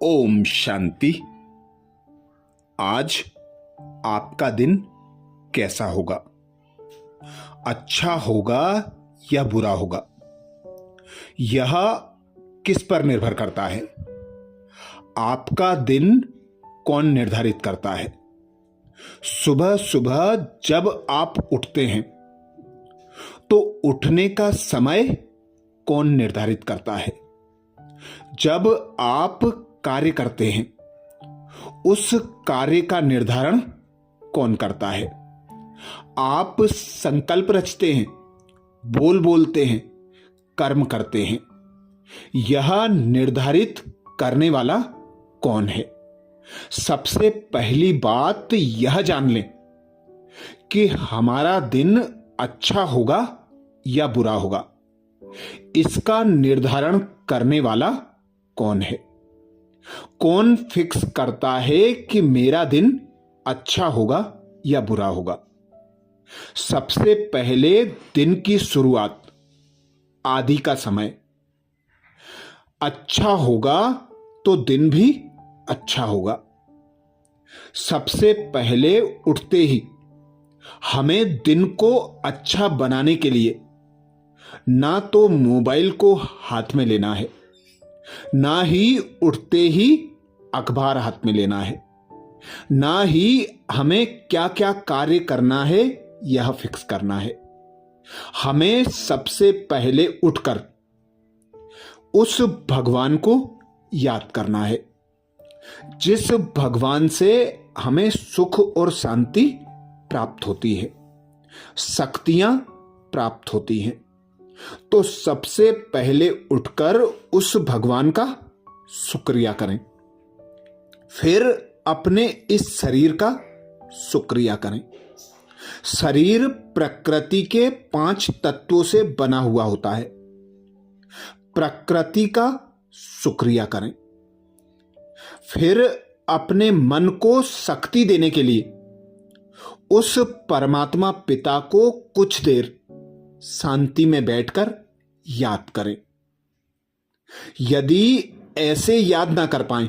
ओम शांति। आज आपका दिन कैसा होगा? अच्छा होगा या बुरा होगा, यह किस पर निर्भर करता है? आपका दिन कौन निर्धारित करता है? सुबह सुबह जब आप उठते हैं तो उठने का समय कौन निर्धारित करता है? जब आप कार्य करते हैं उस कार्य का निर्धारण कौन करता है? आप संकल्प रचते हैं, बोलते हैं, कर्म करते हैं, यह निर्धारित करने वाला कौन है? सबसे पहली बात यह जान लें कि हमारा दिन अच्छा होगा या बुरा होगा, इसका निर्धारण करने वाला कौन है? कौन फिक्स करता है कि मेरा दिन अच्छा होगा या बुरा होगा? सबसे पहले दिन की शुरुआत, आदि का समय अच्छा होगा तो दिन भी अच्छा होगा। सबसे पहले उठते ही हमें दिन को अच्छा बनाने के लिए ना तो मोबाइल को हाथ में लेना है, ना ही उठते ही अखबार हाथ में लेना है, ना ही हमें क्या क्या कार्य करना है यह फिक्स करना है। हमें सबसे पहले उठकर उस भगवान को याद करना है जिस भगवान से हमें सुख और शांति प्राप्त होती है, शक्तियां प्राप्त होती हैं। तो सबसे पहले उठकर उस भगवान का शुक्रिया करें, फिर अपने इस शरीर का शुक्रिया करें। शरीर प्रकृति के 5 तत्वों से बना हुआ होता है। प्रकृति का शुक्रिया करें, फिर अपने मन को शक्ति देने के लिए उस परमात्मा पिता को कुछ देर शांति में बैठकर याद करें। यदि ऐसे याद ना कर पाए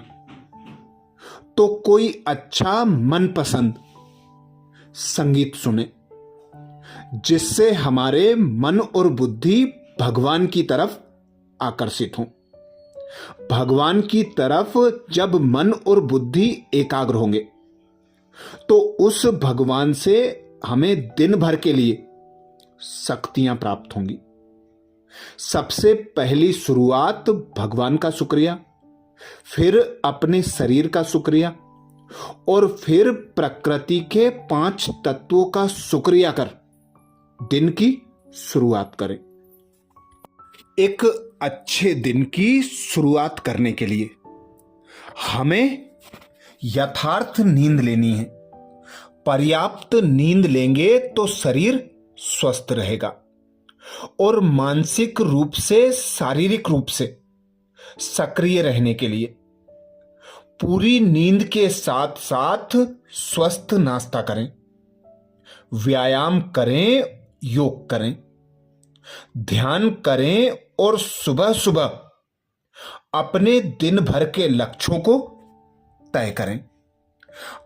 तो कोई अच्छा मनपसंद संगीत सुने जिससे हमारे मन और बुद्धि भगवान की तरफ आकर्षित हो। भगवान की तरफ जब मन और बुद्धि एकाग्र होंगे तो उस भगवान से हमें दिन भर के लिए शक्तियां प्राप्त होंगी। सबसे पहली शुरुआत भगवान का शुक्रिया, फिर अपने शरीर का शुक्रिया और फिर प्रकृति के 5 तत्वों का शुक्रिया कर दिन की शुरुआत करें। एक अच्छे दिन की शुरुआत करने के लिए हमें यथार्थ नींद लेनी है। पर्याप्त नींद लेंगे तो शरीर स्वस्थ रहेगा और मानसिक रूप से, शारीरिक रूप से सक्रिय रहने के लिए पूरी नींद के साथ साथ स्वस्थ नाश्ता करें, व्यायाम करें, योग करें, ध्यान करें और सुबह सुबह अपने दिन भर के लक्ष्यों को तय करें।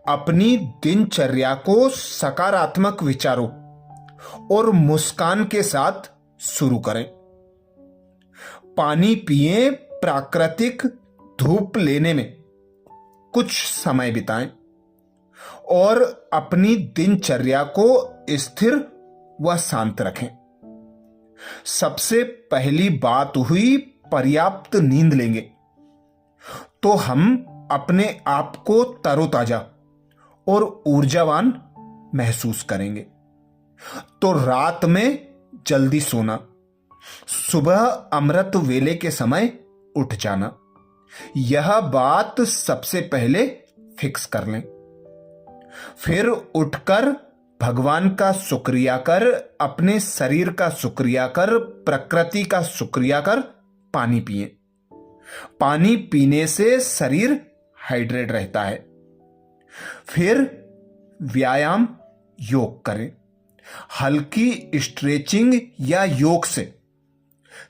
अपनी दिनचर्या को सकारात्मक विचारों और मुस्कान के साथ शुरू करें। पानी पिएं, प्राकृतिक धूप लेने में कुछ समय बिताएं और अपनी दिनचर्या को स्थिर व शांत रखें। सबसे पहली बात हुई पर्याप्त नींद लेंगे तो हम अपने आप को तरोताजा और ऊर्जावान महसूस करेंगे। तो रात में जल्दी सोना, सुबह अमृत वेले के समय उठ जाना, यह बात सबसे पहले फिक्स कर लें। फिर उठकर भगवान का शुक्रिया कर, अपने शरीर का शुक्रिया कर, प्रकृति का शुक्रिया कर पानी पिएं। पानी पीने से शरीर हाइड्रेट रहता है। फिर व्यायाम, योग करें। हल्की स्ट्रेचिंग या योग से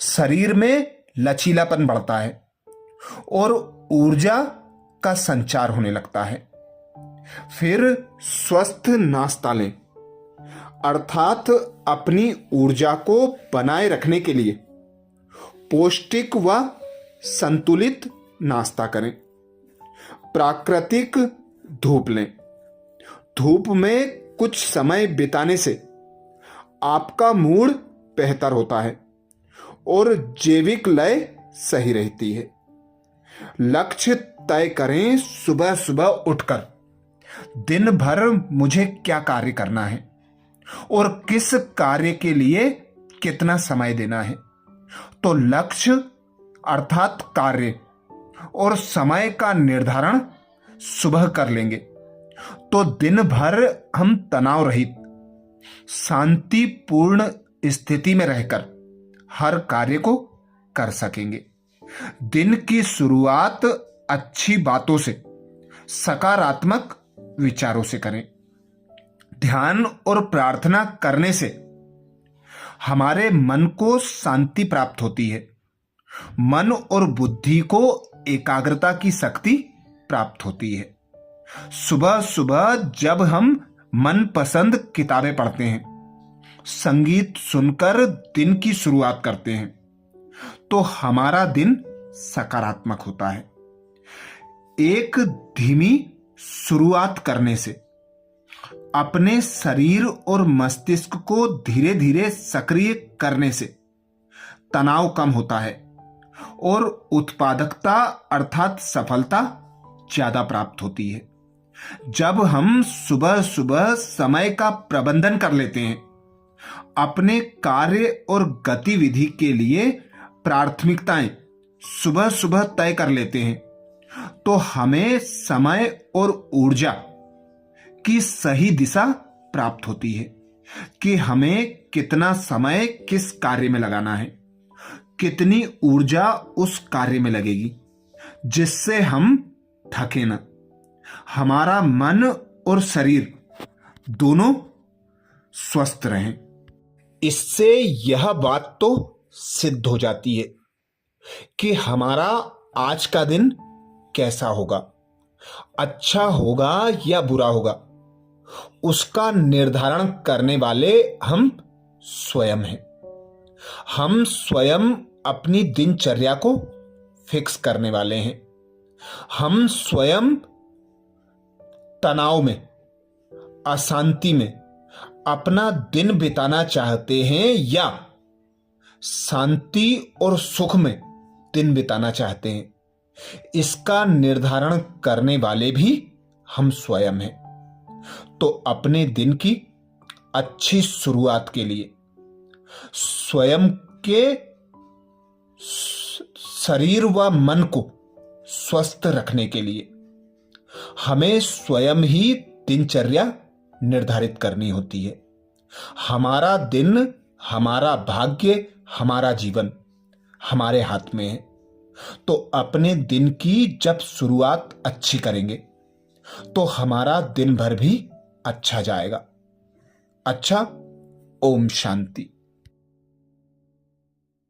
शरीर में लचीलापन बढ़ता है और ऊर्जा का संचार होने लगता है। फिर स्वस्थ नाश्ता लें, अर्थात अपनी ऊर्जा को बनाए रखने के लिए पौष्टिक व संतुलित नाश्ता करें। प्राकृतिक धूप लें। धूप में कुछ समय बिताने से आपका मूड बेहतर होता है और जैविक लय सही रहती है। लक्ष्य तय करें, सुबह सुबह उठकर दिन भर मुझे क्या कार्य करना है और किस कार्य के लिए कितना समय देना है। तो लक्ष्य अर्थात कार्य और समय का निर्धारण सुबह कर लेंगे तो दिन भर हम तनाव रहित शांतिपूर्ण स्थिति में रहकर हर कार्य को कर सकेंगे। दिन की शुरुआत अच्छी बातों से, सकारात्मक विचारों से करें। ध्यान और प्रार्थना करने से हमारे मन को शांति प्राप्त होती है। मन और बुद्धि को एकाग्रता की शक्ति प्राप्त होती है। सुबह सुबह जब हम मनपसंद किताबें पढ़ते हैं, संगीत सुनकर दिन की शुरुआत करते हैं तो हमारा दिन सकारात्मक होता है। एक धीमी शुरुआत करने से अपने शरीर और मस्तिष्क को धीरे धीरे सक्रिय करने से तनाव कम होता है और उत्पादकता अर्थात सफलता ज्यादा प्राप्त होती है। जब हम सुबह सुबह समय का प्रबंधन कर लेते हैं, अपने कार्य और गतिविधि के लिए प्राथमिकताएं सुबह सुबह तय कर लेते हैं तो हमें समय और ऊर्जा की सही दिशा प्राप्त होती है कि हमें कितना समय किस कार्य में लगाना है, कितनी ऊर्जा उस कार्य में लगेगी जिससे हम थके ना। हमारा मन और शरीर दोनों स्वस्थ रहें। इससे यह बात तो सिद्ध हो जाती है कि हमारा आज का दिन कैसा होगा, अच्छा होगा या बुरा होगा, उसका निर्धारण करने वाले हम स्वयं हैं। हम स्वयं अपनी दिनचर्या को फिक्स करने वाले हैं। हम स्वयं तनाव में, अशांति में अपना दिन बिताना चाहते हैं या शांति और सुख में दिन बिताना चाहते हैं, इसका निर्धारण करने वाले भी हम स्वयं हैं। तो अपने दिन की अच्छी शुरुआत के लिए स्वयं के शरीर व मन को स्वस्थ रखने के लिए हमें स्वयं ही दिनचर्या निर्धारित करनी होती है। हमारा दिन, हमारा भाग्य, हमारा जीवन हमारे हाथ में है। तो अपने दिन की जब शुरुआत अच्छी करेंगे तो हमारा दिन भर भी अच्छा जाएगा। अच्छा, ओम शांति।